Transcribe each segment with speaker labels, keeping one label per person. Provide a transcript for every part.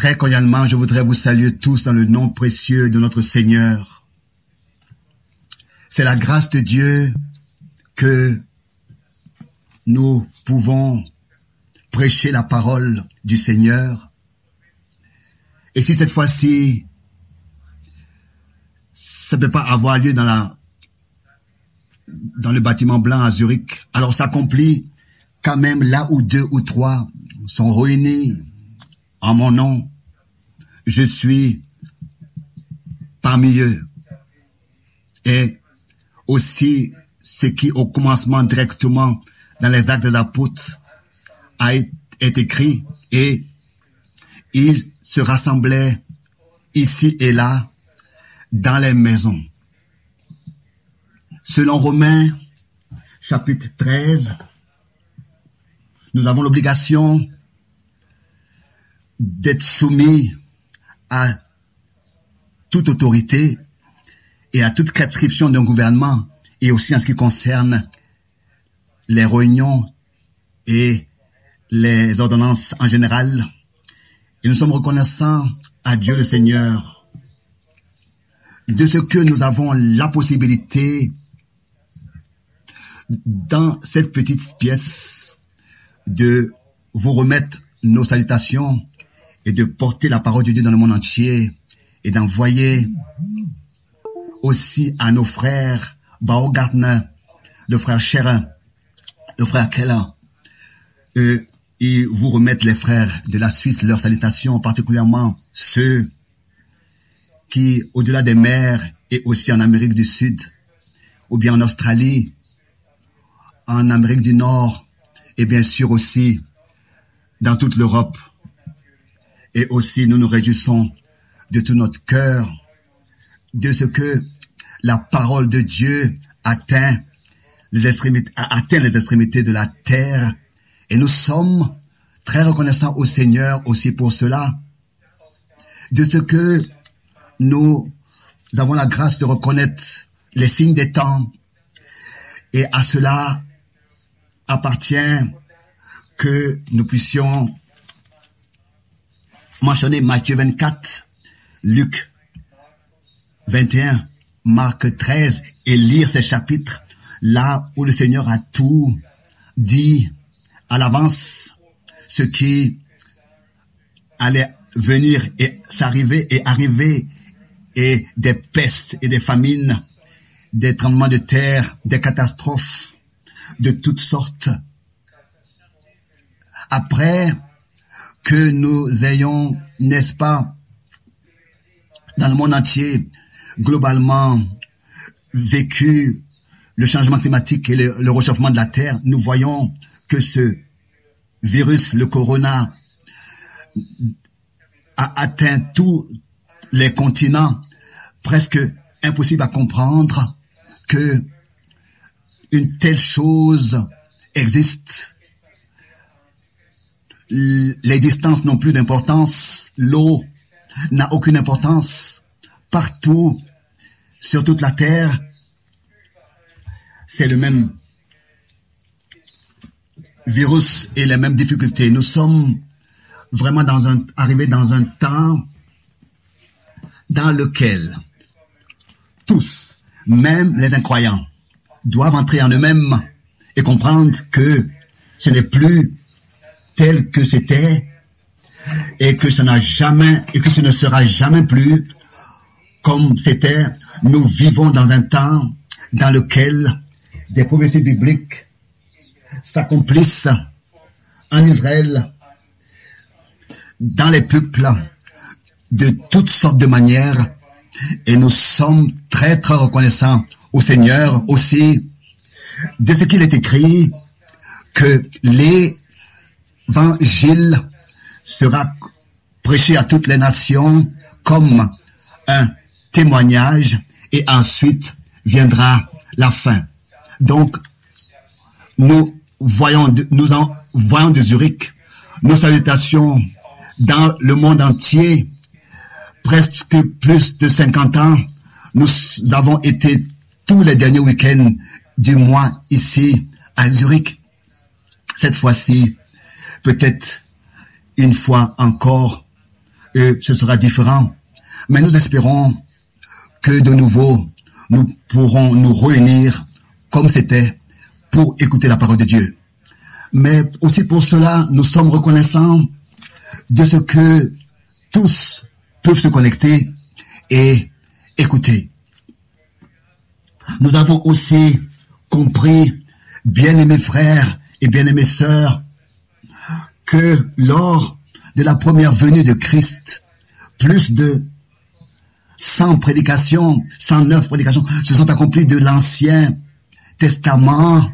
Speaker 1: Très cordialement, je voudrais vous saluer tous dans le nom précieux de notre Seigneur. C'est la grâce de Dieu que nous pouvons prêcher la parole du Seigneur. Et si cette fois-ci, ça ne peut pas avoir lieu dans le bâtiment blanc à Zurich, alors s'accomplit quand même là où 2 ou 3 sont réunis en mon nom. Je suis parmi eux. Et aussi ce qui au commencement directement dans les actes des apôtres est écrit, et ils se rassemblaient ici et là dans les maisons. Selon Romains chapitre 13, nous avons l'obligation d'être soumis à toute autorité et à toute prescription d'un gouvernement, et aussi en ce qui concerne les réunions et les ordonnances en général. Et nous sommes reconnaissants à Dieu le Seigneur de ce que nous avons la possibilité dans cette petite pièce de vous remettre nos salutations et de porter la parole de Dieu dans le monde entier, et d'envoyer aussi à nos frères Bao Gardner, le frère Scherer, le frère Keller, et vous remettre les frères de la Suisse leurs salutations, particulièrement ceux qui, au-delà des mers et aussi en Amérique du Sud, ou bien en Australie, en Amérique du Nord, et bien sûr aussi dans toute l'Europe. Et aussi nous nous réjouissons de tout notre cœur de ce que la parole de Dieu atteint les extrémités de la terre. Et nous sommes très reconnaissants au Seigneur aussi pour cela, de ce que nous avons la grâce de reconnaître les signes des temps. Et à cela appartient que nous puissions mentionner Matthieu 24, Luc 21, Marc 13, et lire ces chapitres là où le Seigneur a tout dit à l'avance, ce qui allait venir et s'arriver et arriver, et des pestes et des famines, des tremblements de terre, des catastrophes de toutes sortes. Après que nous ayons, n'est-ce pas, dans le monde entier, globalement, vécu le changement climatique et le réchauffement de la terre, nous voyons que ce virus, le corona, a atteint tous les continents. Presque impossible à comprendre que une telle chose existe. Les distances n'ont plus d'importance, l'eau n'a aucune importance. Partout, sur toute la terre, c'est le même virus et les mêmes difficultés. Nous sommes vraiment arrivés dans un temps dans lequel tous, même les incroyants, doivent entrer en eux-mêmes et comprendre que ce n'est plus tel que c'était, et que ce ne sera jamais plus comme c'était. Nous vivons dans un temps dans lequel des prophéties bibliques s'accomplissent en Israël, dans les peuples, de toutes sortes de manières, et nous sommes très très reconnaissants au Seigneur aussi de ce qu'il est écrit, que l'évangile sera prêché à toutes les nations comme un témoignage, et ensuite viendra la fin. Donc, nous voyons de Zurich nos salutations dans le monde entier. Presque plus de 50 ans, nous avons été tous les derniers week-ends du mois ici à Zurich. Cette fois-ci, peut-être une fois encore, ce sera différent. Mais nous espérons que de nouveau, nous pourrons nous réunir comme c'était pour écouter la parole de Dieu. Mais aussi pour cela, nous sommes reconnaissants de ce que tous peuvent se connecter et écouter. Nous avons aussi compris, bien-aimés frères et bien-aimées sœurs, que lors de la première venue de Christ, plus de 109 prédications se sont accomplies de l'Ancien Testament.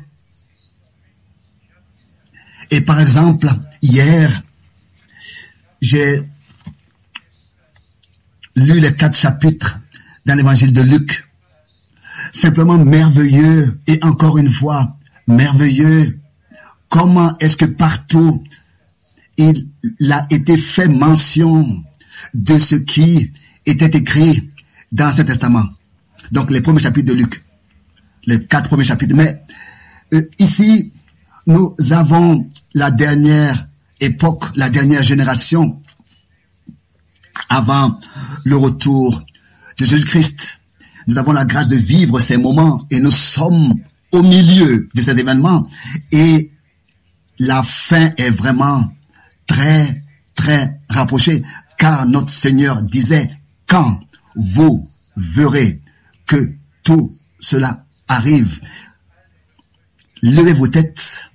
Speaker 1: Et par exemple, hier, j'ai lu les 4 chapitres dans l'évangile de Luc. Simplement merveilleux, et encore une fois, merveilleux. Comment est-ce que partout il a été fait mention de ce qui était écrit dans l'Ancien Testament. Donc les premiers chapitres de Luc, les 4 premiers chapitres. Mais ici, nous avons la dernière époque, la dernière génération avant le retour de Jésus-Christ. Nous avons la grâce de vivre ces moments et nous sommes au milieu de ces événements. Et la fin est vraiment très, très rapprochée, car notre Seigneur disait, quand vous verrez que tout cela arrive, levez vos têtes,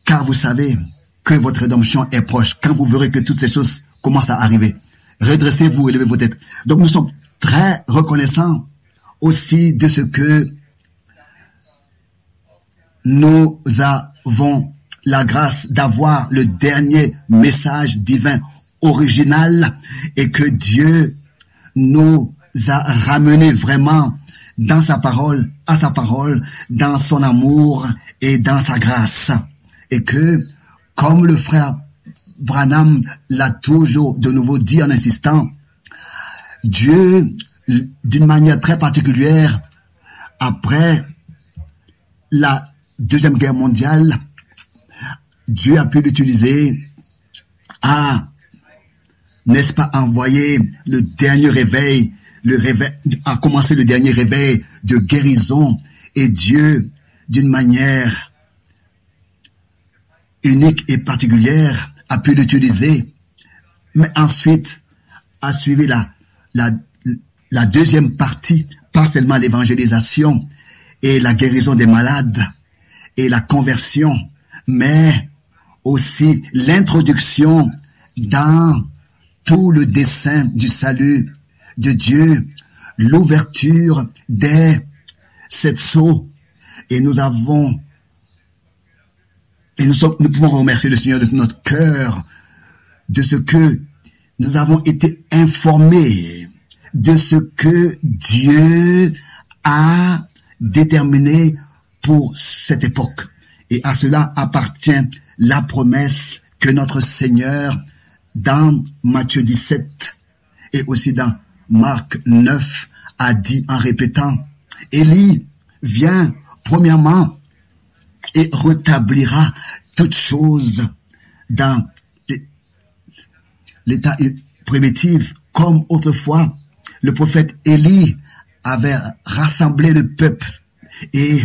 Speaker 1: car vous savez que votre rédemption est proche. Quand vous verrez que toutes ces choses commencent à arriver, redressez-vous et levez vos têtes. Donc nous sommes très reconnaissants aussi de ce que nous avons la grâce d'avoir le dernier message divin original et que Dieu nous a ramenés vraiment dans sa parole, à sa parole, dans son amour et dans sa grâce. Et que, comme le frère Branham l'a toujours de nouveau dit en insistant, Dieu, d'une manière très particulière, après la Deuxième Guerre mondiale, Dieu a pu l'utiliser à, n'est-ce pas, envoyer le dernier réveil, a commencé le dernier réveil de guérison. Et Dieu, d'une manière unique et particulière, a pu l'utiliser. Mais ensuite, a suivi la deuxième partie, pas seulement l'évangélisation et la guérison des malades et la conversion, mais aussi l'introduction dans tout le dessein du salut de Dieu, l'ouverture des 7 sceaux. Et nous pouvons remercier le Seigneur de tout notre cœur de ce que nous avons été informés de ce que Dieu a déterminé pour cette époque. Et à cela appartient la promesse que notre Seigneur, dans Matthieu 17 et aussi dans Marc 9, a dit en répétant, Élie vient premièrement et rétablira toutes choses dans l'état primitif, comme autrefois le prophète Élie avait rassemblé le peuple et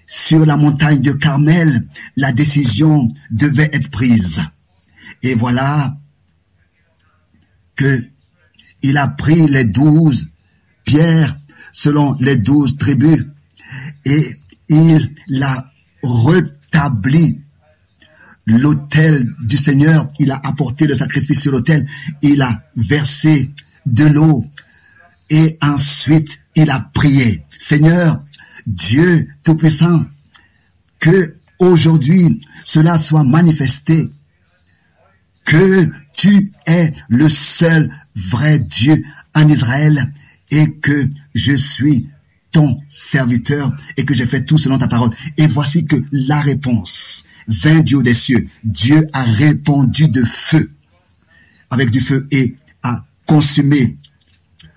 Speaker 1: sur la montagne de Carmel, la décision devait être prise. Et voilà que il a pris les 12 pierres selon les 12 tribus et il l'a rétabli. L'autel du Seigneur, il a apporté le sacrifice sur l'autel, il a versé de l'eau et ensuite il a prié. Seigneur, Dieu Tout-Puissant, que aujourd'hui cela soit manifesté, que tu es le seul vrai Dieu en Israël et que je suis ton serviteur et que j'ai fait tout selon ta parole. Et voici que la réponse vint du haut des cieux. Dieu a répondu de feu, avec du feu, et a consumé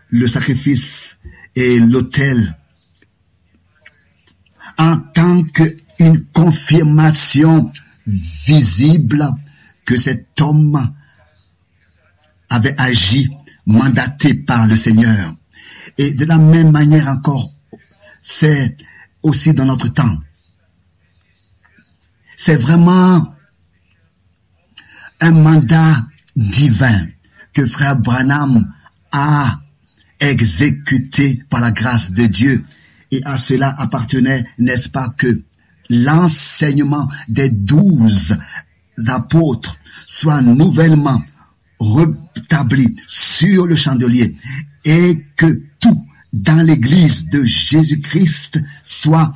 Speaker 1: le sacrifice et l'autel en tant qu'une confirmation visible que cet homme avait agi, mandaté par le Seigneur. Et de la même manière encore, c'est aussi dans notre temps. C'est vraiment un mandat divin que frère Branham a exécuté par la grâce de Dieu. Et à cela appartenait, n'est-ce pas, que l'enseignement des 12 apôtres soit nouvellement rétabli sur le chandelier et que tout dans l'église de Jésus-Christ soit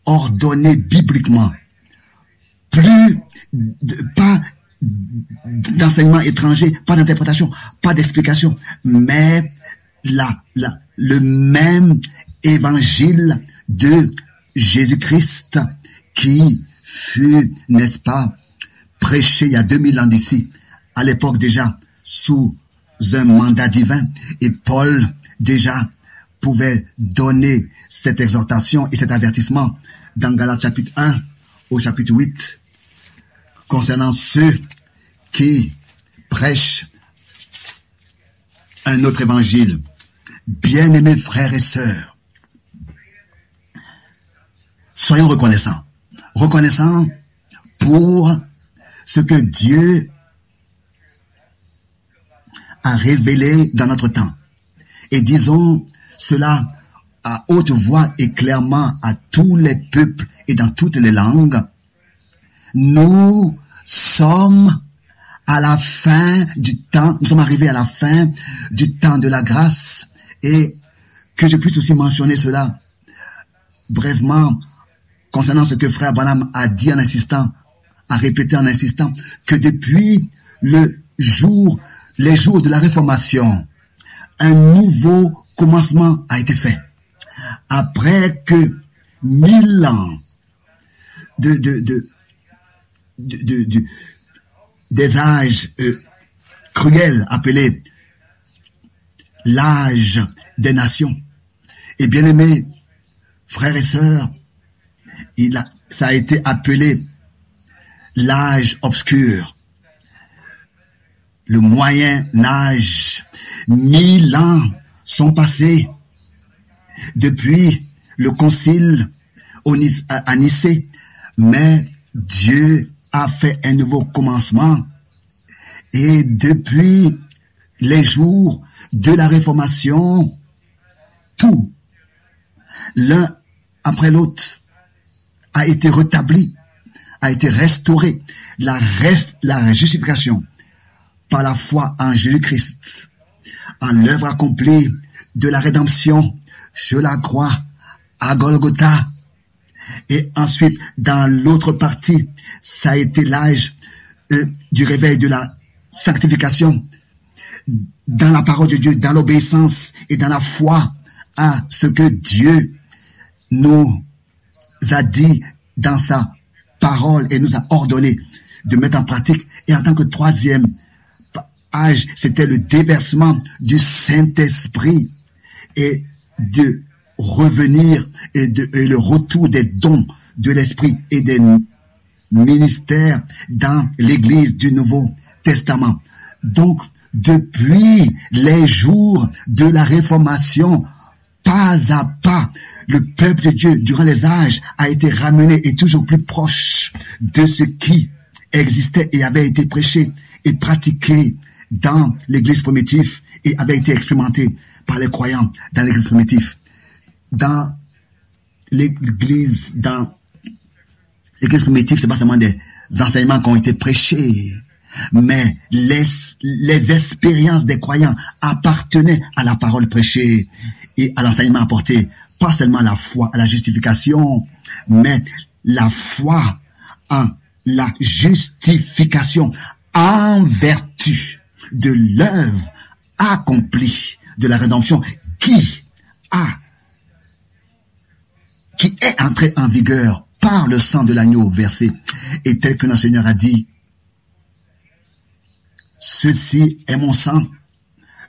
Speaker 1: ordonné bibliquement. Pas d'enseignement étranger, pas d'interprétation, pas d'explication, mais le même évangile de Jésus-Christ qui fut, n'est-ce pas, prêché il y a 2000 ans d'ici, à l'époque déjà sous un mandat divin, et Paul déjà pouvait donner cette exhortation et cet avertissement dans Galates chapitre 1 au chapitre 8 concernant ceux qui prêchent un autre évangile. Bien-aimés frères et sœurs, soyons reconnaissants. Reconnaissants pour ce que Dieu a révélé dans notre temps. Et disons cela à haute voix et clairement à tous les peuples et dans toutes les langues. Nous sommes à la fin du temps, nous sommes arrivés à la fin du temps de la grâce, et que je puisse aussi mentionner cela brièvement concernant ce que frère Branham a dit en insistant, a répété en insistant, que depuis les jours de la Réformation, un nouveau commencement a été fait. Après que 1000 ans des âges cruels appelés l'âge des nations. Et bien aimés frères et sœurs, ça a été appelé l'âge obscur, le moyen âge. 1000 ans sont passés depuis le concile à Nicée, mais Dieu a fait un nouveau commencement, et depuis les jours de la Réformation, tout, l'un après l'autre, a été rétabli, a été restauré. La justification par la foi en Jésus-Christ, en l'œuvre accomplie de la rédemption sur la croix à Golgotha. Et ensuite, dans l'autre partie, ça a été l'âge du réveil de la sanctification dans la parole de Dieu, dans l'obéissance et dans la foi à ce que Dieu nous a dit dans sa parole et nous a ordonné de mettre en pratique. Et en tant que troisième âge, c'était le déversement du Saint-Esprit et de revenir et le retour des dons de l'Esprit et des ministères dans l'Église du Nouveau Testament. Donc, depuis les jours de la Réformation, pas à pas, le peuple de Dieu, durant les âges, a été ramené et toujours plus proche de ce qui existait et avait été prêché et pratiqué dans l'Église primitive et avait été expérimenté par les croyants dans l'Église primitive. Dans l'Église primitive, c'est pas seulement des enseignements qui ont été prêchés, mais les expériences des croyants appartenaient à la parole prêchée et à l'enseignement apporté. Pas seulement la foi à la justification, mais la foi en la justification en vertu de l'œuvre accomplie de la rédemption qui est entrée en vigueur par le sang de l'agneau versé. Et tel que notre Seigneur a dit, ceci est mon sang,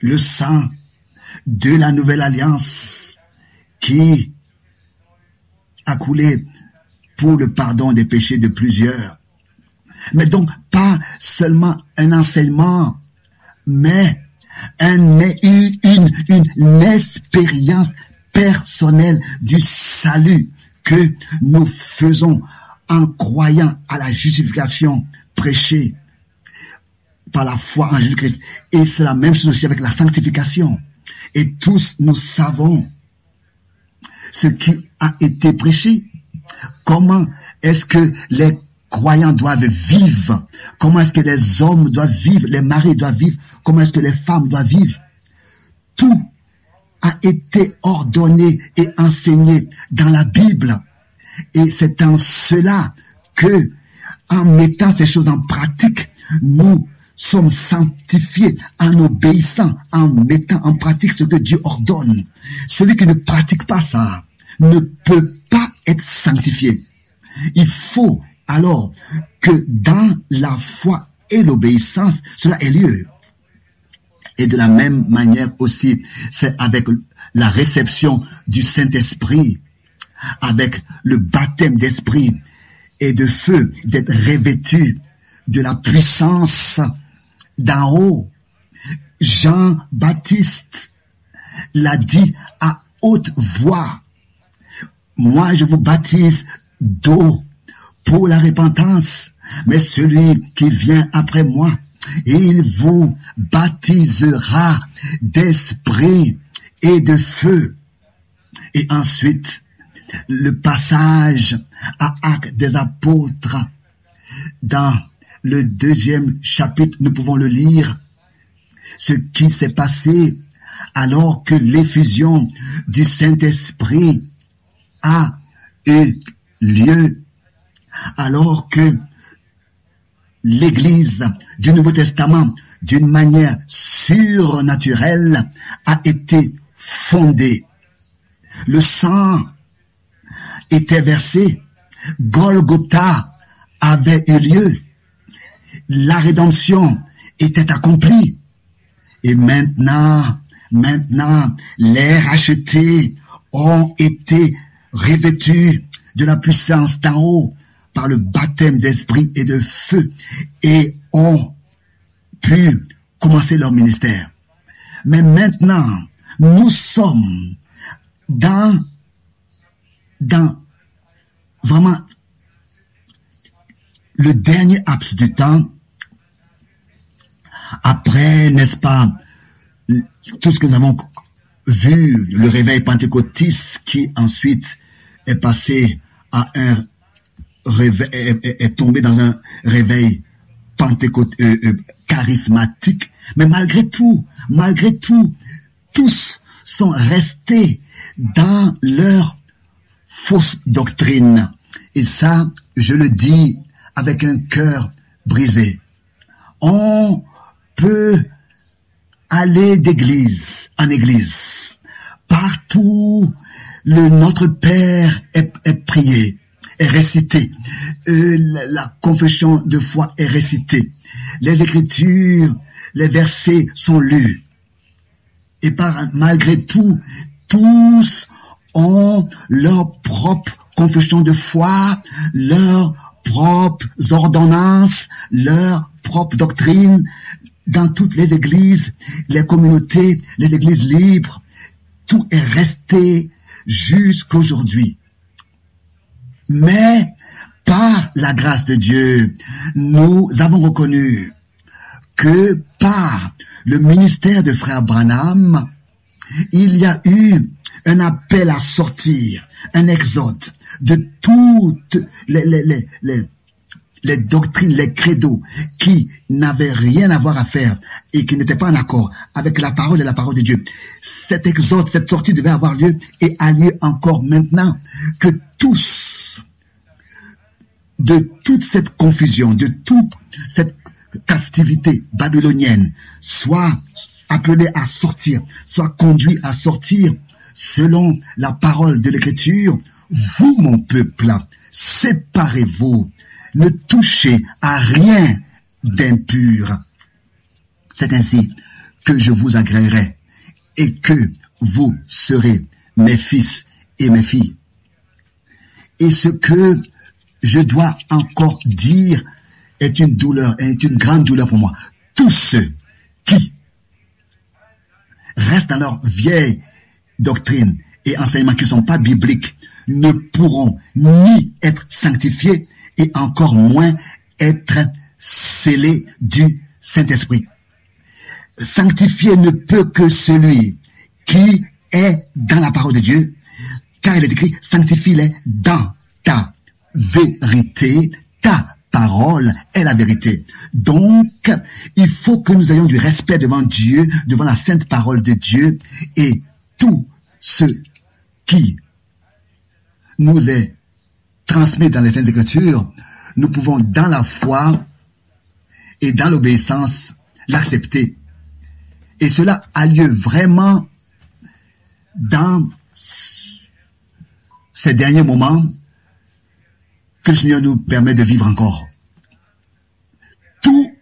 Speaker 1: le sang de la nouvelle alliance qui a coulé pour le pardon des péchés de plusieurs. Mais donc, pas seulement un enseignement, mais une expérience personnelle du salut que nous faisons en croyant à la justification prêchée par la foi en Jésus-Christ. Et c'est la même chose aussi avec la sanctification. Et tous nous savons ce qui a été prêché. Comment est-ce que les croyants doivent vivre? Comment est-ce que les hommes doivent vivre? Les maris doivent vivre? Comment est-ce que les femmes doivent vivre? Tout a été ordonné et enseigné dans la Bible. Et c'est en cela que, en mettant ces choses en pratique, nous sommes sanctifiés en obéissant, en mettant en pratique ce que Dieu ordonne. Celui qui ne pratique pas ça ne peut pas être sanctifié. Il faut alors que dans la foi et l'obéissance, cela ait lieu. Et de la même manière aussi, c'est avec la réception du Saint-Esprit, avec le baptême d'esprit et de feu, d'être revêtu de la puissance d'en haut. Jean-Baptiste l'a dit à haute voix. Moi, je vous baptise d'eau pour la repentance, mais celui qui vient après moi, il vous baptisera d'esprit et de feu. Et ensuite, le passage à Actes des Apôtres, dans le 2e chapitre, nous pouvons le lire, ce qui s'est passé alors que l'effusion du Saint-Esprit a eu lieu, alors que l'Église du Nouveau Testament, d'une manière surnaturelle, a été fondée. Le sang était versé, Golgotha avait eu lieu, la rédemption était accomplie. Et maintenant, les rachetés ont été revêtus de la puissance d'en haut par le baptême d'esprit et de feu et ont pu commencer leur ministère. Mais maintenant, nous sommes dans vraiment le dernier laps du temps, après, n'est-ce pas, tout ce que nous avons vu, le réveil pentecôtiste qui ensuite est passé à un réveil, est tombé dans un réveil charismatique. Mais malgré tout, tous sont restés dans leur fausse doctrine. Et ça, je le dis avec un cœur brisé. On peut aller d'église en église. Partout, Notre Père est prié, est récité. La confession de foi est récitée. Les Écritures, les versets sont lus. Et malgré tout, tous ont leur propre confession de foi, leurs propres ordonnances, leur propre doctrine. Dans toutes les églises, les communautés, les églises libres, tout est resté jusqu'aujourd'hui. Mais par la grâce de Dieu, nous avons reconnu que par le ministère de Frère Branham, il y a eu un appel à sortir, un exode de toutes les doctrines, les credos qui n'avaient rien à voir à faire et qui n'étaient pas en accord avec la parole et la parole de Dieu. Cet exode, cette sortie devait avoir lieu et a lieu encore maintenant, que tous, de toute cette confusion, de toute cette captivité babylonienne, soient appelés à sortir, soient conduits à sortir selon la parole de l'Écriture. Vous, mon peuple, séparez-vous. Ne touchez à rien d'impur. C'est ainsi que je vous agréerai et que vous serez mes fils et mes filles. Et ce que je dois encore dire est une douleur, est une grande douleur pour moi. Tous ceux qui restent dans leur vieille doctrine et enseignements qui ne sont pas bibliques ne pourront ni être sanctifiés et encore moins être scellés du Saint-Esprit. Sanctifié ne peut que celui qui est dans la parole de Dieu, car il est écrit, sanctifie-les dans ta vérité, ta parole est la vérité. Donc, il faut que nous ayons du respect devant Dieu, devant la sainte parole de Dieu, et tout ce qui nous est transmis dans les Saintes Écritures, nous pouvons dans la foi et dans l'obéissance l'accepter. Et cela a lieu vraiment dans ces derniers moments que le Seigneur nous permet de vivre encore. Tous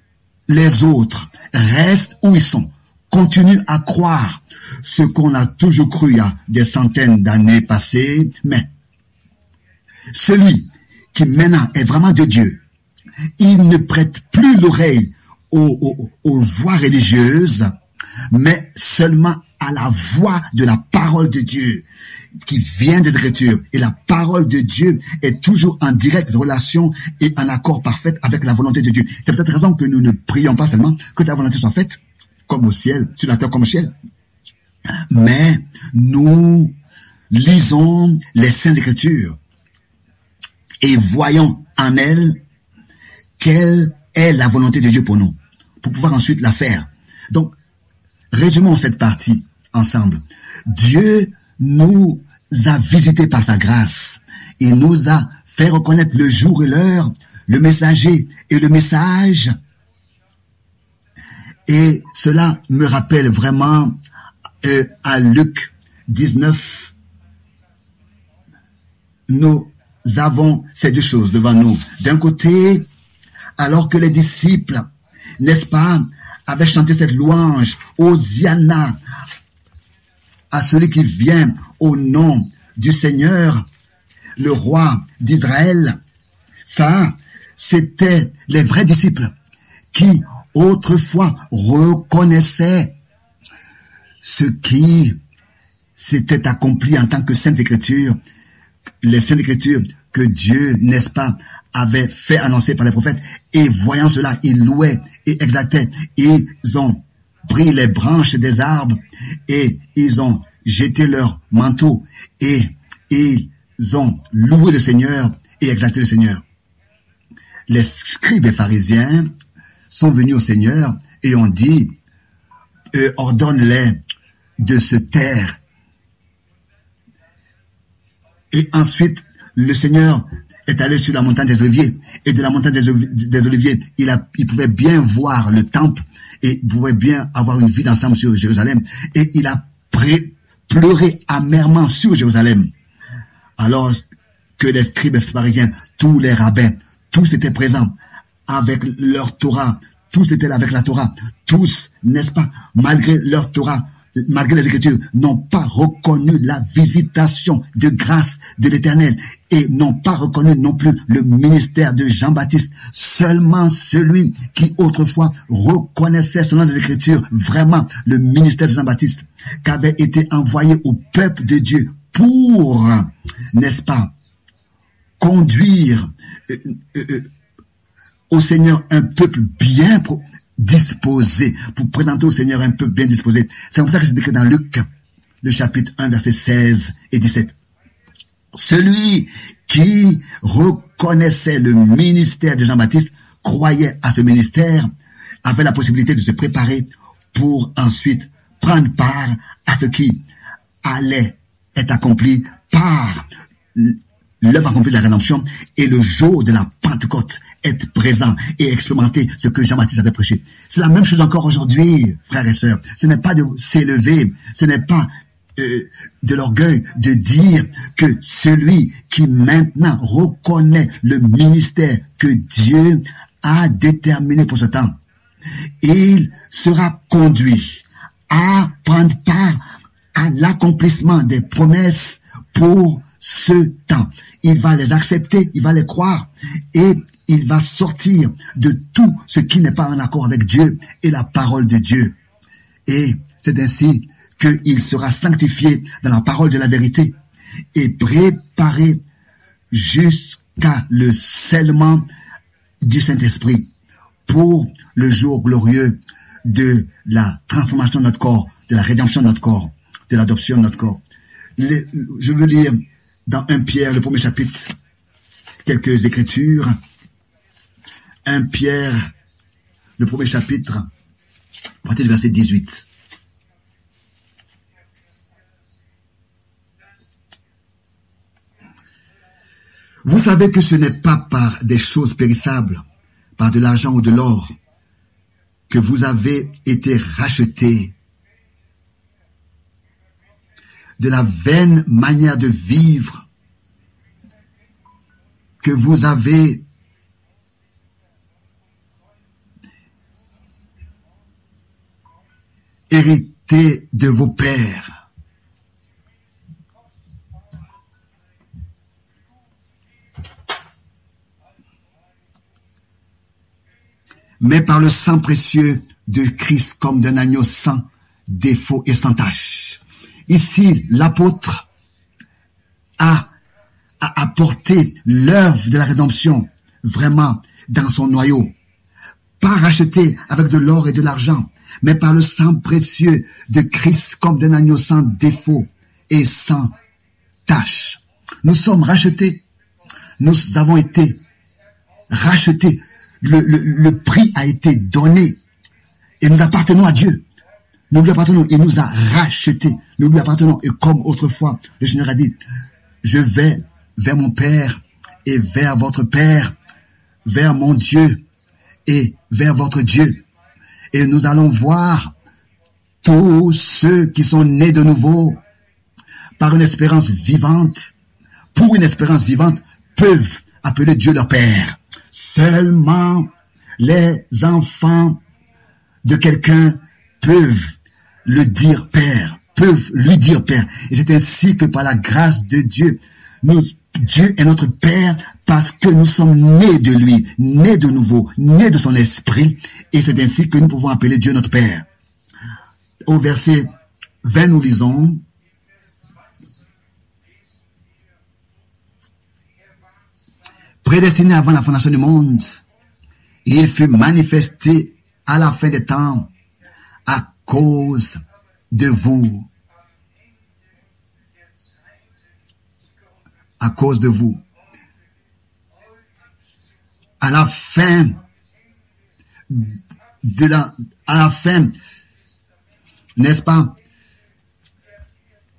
Speaker 1: les autres restent où ils sont, continuent à croire ce qu'on a toujours cru il y a des centaines d'années passées, mais celui qui maintenant est vraiment de Dieu, il ne prête plus l'oreille aux voix religieuses, mais seulement à la voix de la parole de Dieu qui vient des Écritures. Et la parole de Dieu est toujours en directe relation et en accord parfait avec la volonté de Dieu. C'est peut-être raison que nous ne prions pas seulement que ta volonté soit faite comme au ciel, sur la terre comme au ciel. Mais nous lisons les Saintes Écritures et voyons en elles quelle est la volonté de Dieu pour nous, pour pouvoir ensuite la faire. Donc, résumons cette partie ensemble. Dieu nous a visités par sa grâce. Il nous a fait reconnaître le jour et l'heure, le messager et le message. Et cela me rappelle vraiment à Luc 19. Nous avons ces deux choses devant nous. D'un côté, alors que les disciples, n'est-ce pas, avaient chanté cette louange, Hosiana, à celui qui vient au nom du Seigneur, le roi d'Israël. Ça, c'était les vrais disciples qui autrefois reconnaissaient ce qui s'était accompli en tant que Saintes Écritures, les Saintes Écritures que Dieu, n'est-ce pas, avait fait annoncer par les prophètes. Et voyant cela, ils louaient et exaltaient. Ils ont pris les branches des arbres et ils ont jeté leurs manteaux et ils ont loué le Seigneur et exalté le Seigneur. Les scribes et pharisiens sont venus au Seigneur et ont dit, ordonne-les de se taire. Et ensuite, le Seigneur est allé sur la montagne des Oliviers. Et de la montagne des Oliviers, il pouvait bien voir le temple et pouvait bien avoir une vie d'ensemble sur Jérusalem. Et il a pleuré amèrement sur Jérusalem. Alors que les scribes et pharisiens, tous les rabbins, tous étaient présents avec leur Torah. Tous étaient là avec la Torah. Tous, n'est-ce pas, malgré leur Torah, malgré les Écritures, n'ont pas reconnu la visitation de grâce de l'Éternel et n'ont pas reconnu non plus le ministère de Jean-Baptiste. Seulement celui qui autrefois reconnaissait selon les Écritures vraiment le ministère de Jean-Baptiste qu'avait été envoyé au peuple de Dieu pour, n'est-ce pas, conduire au Seigneur un peuple bien disposé, pour présenter au Seigneur un peuple bien disposé. C'est comme ça que c'est écrit dans Luc, le chapitre 1, versets 16 et 17. Celui qui reconnaissait le ministère de Jean-Baptiste, croyait à ce ministère, avait la possibilité de se préparer pour ensuite prendre part à ce qui allait être accompli par l'œuvre accomplie de la rédemption, et le jour de la Pentecôte être présent et expérimenter ce que Jean-Baptiste avait prêché. C'est la même chose encore aujourd'hui, frères et sœurs. Ce n'est pas de s'élever, ce n'est pas de l'orgueil de dire que celui qui maintenant reconnaît le ministère que Dieu a déterminé pour ce temps, il sera conduit à prendre part à l'accomplissement des promesses pour ce temps. Il va les accepter, il va les croire et il va sortir de tout ce qui n'est pas en accord avec Dieu et la parole de Dieu. Et c'est ainsi qu'il sera sanctifié dans la parole de la vérité et préparé jusqu'à le scellement du Saint-Esprit pour le jour glorieux de la transformation de notre corps, de la rédemption de notre corps, de l'adoption de notre corps. Je veux lire dans 1 Pierre, le premier chapitre, quelques écritures. 1 Pierre, le premier chapitre, à partir du verset 18. Vous savez que ce n'est pas par des choses périssables, par de l'argent ou de l'or, que vous avez été rachetés de la vaine manière de vivre que vous avez hérité de vos pères. Mais par le sang précieux de Christ comme d'un agneau sans défaut et sans tache. Ici, l'apôtre a apporté l'œuvre de la rédemption vraiment dans son noyau. Pas racheté avec de l'or et de l'argent, mais par le sang précieux de Christ comme d'un agneau sans défaut et sans tache. Nous sommes rachetés. Nous avons été rachetés. Le prix a été donné. Et nous appartenons à Dieu. Nous lui appartenons. Il nous a rachetés. Nous lui appartenons. Et comme autrefois, le Seigneur a dit, je vais vers mon Père et vers votre Père, vers mon Dieu et vers votre Dieu. Et nous allons voir tous ceux qui sont nés de nouveau par une espérance vivante, pour une espérance vivante, peuvent appeler Dieu leur Père. Seulement les enfants de quelqu'un peuvent le dire Père, peuvent lui dire Père. Et c'est ainsi que par la grâce de Dieu, Dieu est notre Père parce que nous sommes nés de lui, nés de nouveau, nés de son esprit. Et c'est ainsi que nous pouvons appeler Dieu notre Père. Au verset 20, nous lisons, prédestiné avant la fondation du monde, il fut manifesté à la fin des temps à cause de vous. À cause de vous. À la fin n'est-ce pas,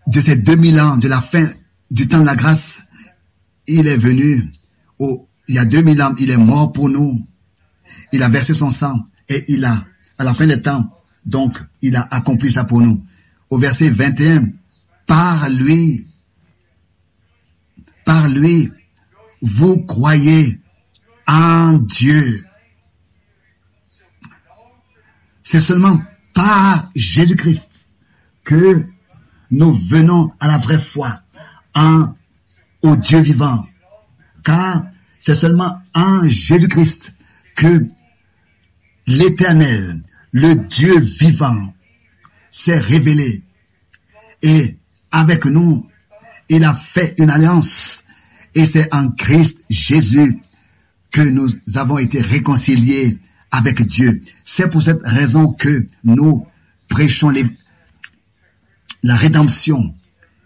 Speaker 1: de ces 2000 ans, de la fin du temps de la grâce, il est venu, il y a 2000 ans, il est mort pour nous. Il a versé son sang et il a, à la fin des temps, donc, il a accompli ça pour nous. Au verset 21, par lui, vous croyez en Dieu. C'est seulement par Jésus-Christ que nous venons à la vraie foi au Dieu vivant. Car c'est seulement en Jésus-Christ que l'Éternel, le Dieu vivant, s'est révélé. Et avec nous, il a fait une alliance. Et c'est en Christ Jésus que nous avons été réconciliés avec Dieu. C'est pour cette raison que nous prêchons la rédemption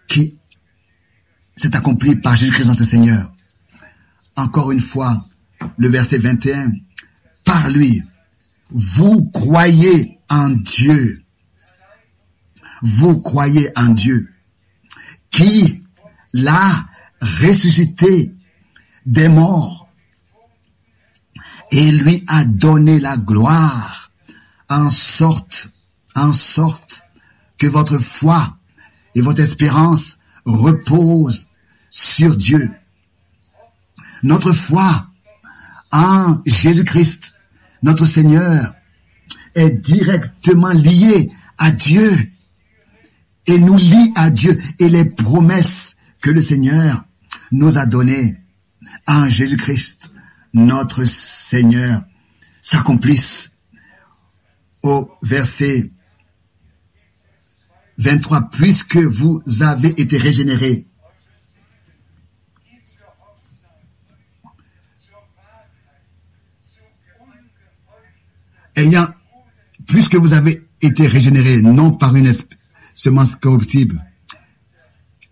Speaker 1: qui s'est accomplie par Jésus-Christ notre Seigneur. Encore une fois, le verset 21, par lui, vous croyez en Dieu. Vous croyez en Dieu qui l'a ressuscité des morts et lui a donné la gloire en sorte que votre foi et votre espérance reposent sur Dieu. Notre foi en Jésus-Christ, notre Seigneur, est directement liée à Dieu et nous lie à Dieu et les promesses que le Seigneur nous a données en Jésus-Christ, notre Seigneur, s'accomplissent. Au verset 23, puisque vous avez été régénérés. Puisque vous avez été régénérés, non par une semence corruptible,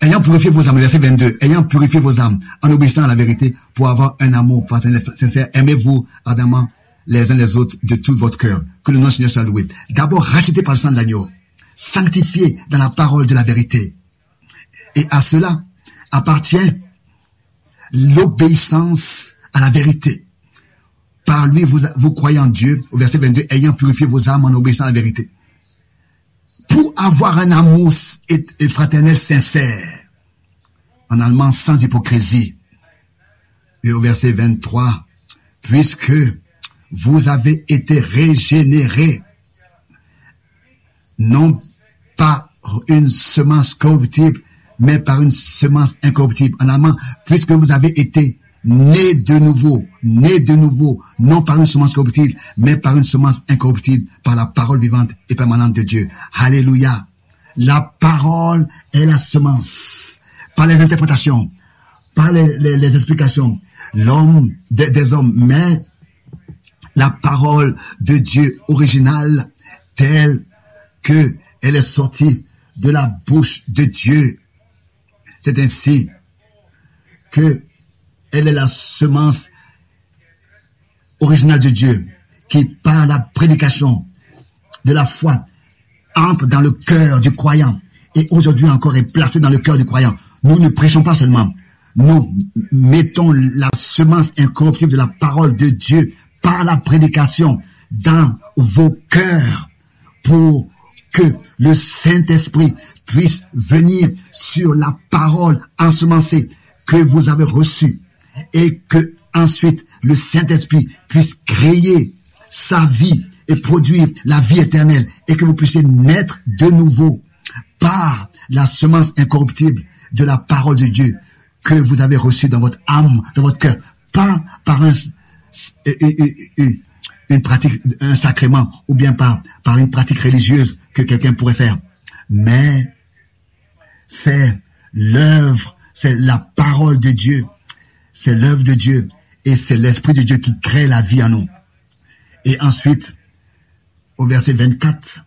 Speaker 1: ayant purifié vos âmes, verset 22, ayant purifié vos âmes, en obéissant à la vérité, pour avoir un amour fraternel sincère, aimez-vous ardemment les uns les autres de tout votre cœur. Que le nom du Seigneur soit loué. D'abord, racheté par le sang de l'agneau, sanctifié dans la parole de la vérité. Et à cela appartient l'obéissance à la vérité. Par lui, vous croyez en Dieu, au verset 22, ayant purifié vos âmes en obéissant à la vérité. Pour avoir un amour et fraternel sincère, en allemand sans hypocrisie. Et au verset 23, puisque vous avez été régénérés, non pas une semence corruptible, mais par une semence incorruptible. En allemand, puisque vous avez été nés de nouveau, non par une semence corruptible, mais par une semence incorruptible, par la parole vivante et permanente de Dieu. Alléluia. La parole est la semence. Par les interprétations, par les explications, l'homme des hommes, mais la parole de Dieu originale, telle que elle est sortie de la bouche de Dieu. C'est ainsi que elle est la semence originale de Dieu qui, par la prédication de la foi, entre dans le cœur du croyant et aujourd'hui encore est placée dans le cœur du croyant. Nous ne prêchons pas seulement, nous mettons la semence incorruptible de la parole de Dieu par la prédication dans vos cœurs pour que le Saint-Esprit puisse venir sur la parole ensemencée que vous avez reçue et que ensuite le Saint-Esprit puisse créer sa vie et produire la vie éternelle et que vous puissiez naître de nouveau par la semence incorruptible de la parole de Dieu que vous avez reçue dans votre âme, dans votre cœur, pas par une pratique, un sacrement ou bien par une pratique religieuse que quelqu'un pourrait faire, mais c'est l'œuvre, c'est la parole de Dieu, c'est l'œuvre de Dieu et c'est l'Esprit de Dieu qui crée la vie en nous. Et ensuite, au verset 24,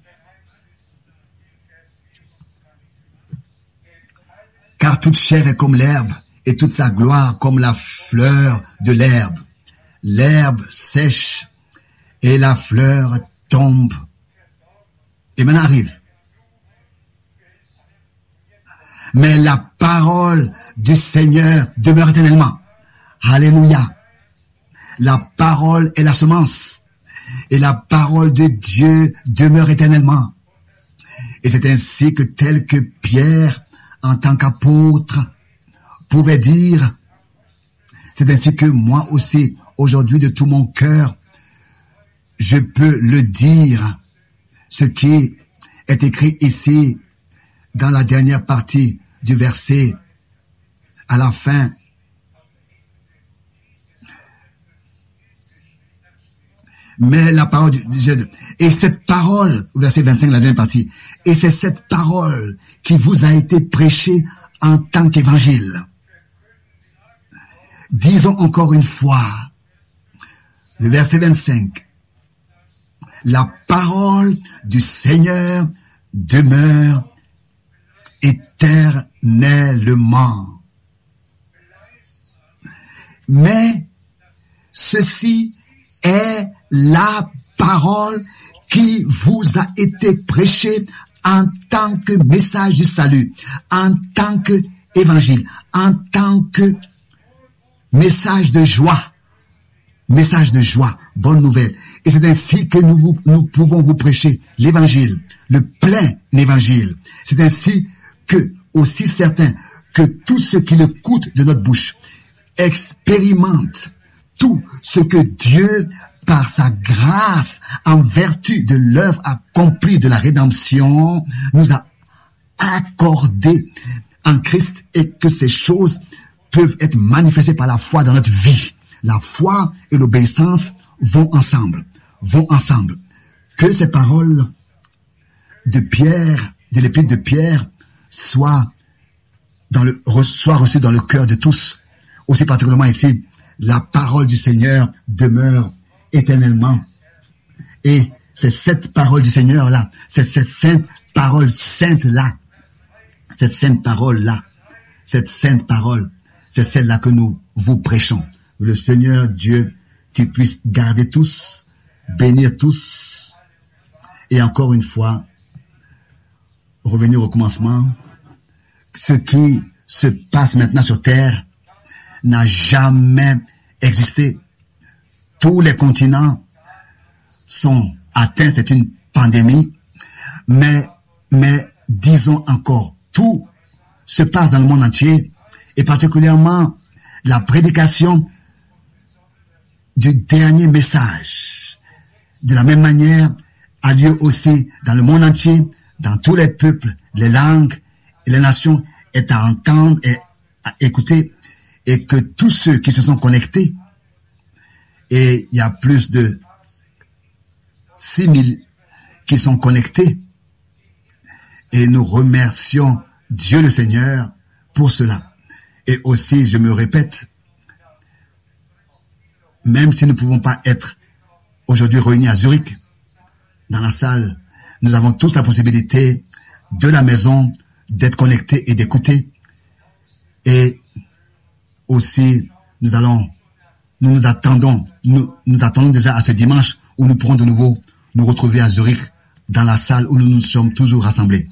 Speaker 1: car toute chair est comme l'herbe et toute sa gloire comme la fleur de l'herbe. L'herbe sèche et la fleur tombe. Et maintenant arrive. Mais la parole du Seigneur demeure éternellement. Alléluia. La parole est la semence. Et la parole de Dieu demeure éternellement. Et c'est ainsi que tel que Pierre, en tant qu'apôtre, pouvait dire, c'est ainsi que moi aussi, aujourd'hui de tout mon cœur, je peux le dire, ce qui est écrit ici, dans la dernière partie du verset, à la fin. Mais la parole et cette parole, verset 25, la dernière partie, et c'est cette parole qui vous a été prêchée en tant qu'évangile. Disons encore une fois, le verset 25, la parole du Seigneur demeure éternellement. Mais ceci est la parole qui vous a été prêchée en tant que message du salut, en tant que évangile, en tant que message de joie, bonne nouvelle. Et c'est ainsi que nous pouvons vous prêcher l'évangile, le plein évangile. C'est ainsi que, aussi certain que tout ce qui le coûte de notre bouche expérimente tout ce que Dieu, par sa grâce, en vertu de l'œuvre accomplie de la rédemption, nous a accordé en Christ et que ces choses peuvent être manifestées par la foi dans notre vie. La foi et l'obéissance vont ensemble. Que ces paroles de Pierre de l'épître de Pierre soit reçu dans le cœur de tous. Aussi particulièrement ici, la parole du Seigneur demeure éternellement. Et c'est cette parole du Seigneur-là, c'est cette sainte parole sainte-là, cette sainte parole-là, cette sainte parole, c'est celle-là que nous vous prêchons. Le Seigneur Dieu, qui puisse garder tous, bénir tous, et encore une fois, revenir au commencement. Ce qui se passe maintenant sur terre n'a jamais existé. Tous les continents sont atteints, c'est une pandémie, mais disons encore, tout se passe dans le monde entier, et particulièrement la prédication du dernier message. De la même manière, a lieu aussi dans le monde entier, dans tous les peuples, les langues et les nations, est à entendre et à écouter, et que tous ceux qui se sont connectés, et il y a plus de 6000 qui sont connectés, et nous remercions Dieu le Seigneur pour cela. Et aussi, je me répète, même si nous ne pouvons pas être aujourd'hui réunis à Zurich, dans la salle, nous avons tous la possibilité de la maison d'être connectés et d'écouter. Et aussi, nous attendons déjà à ce dimanche où nous pourrons de nouveau nous retrouver à Zurich, dans la salle où nous nous sommes toujours rassemblés.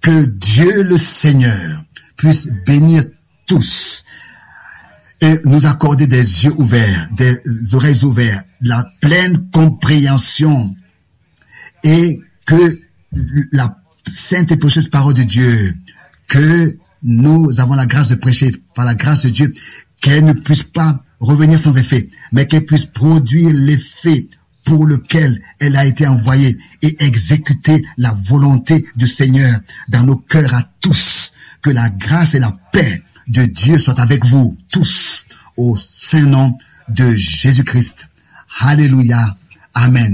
Speaker 1: Que Dieu le Seigneur puisse bénir tous et nous accorder des yeux ouverts, des oreilles ouvertes, la pleine compréhension, et que la sainte et précieuse parole de Dieu, que nous avons la grâce de prêcher par la grâce de Dieu, qu'elle ne puisse pas revenir sans effet, mais qu'elle puisse produire l'effet pour lequel elle a été envoyée et exécuter la volonté du Seigneur dans nos cœurs à tous. Que la grâce et la paix de Dieu soient avec vous tous au saint nom de Jésus-Christ. Alléluia. Amen.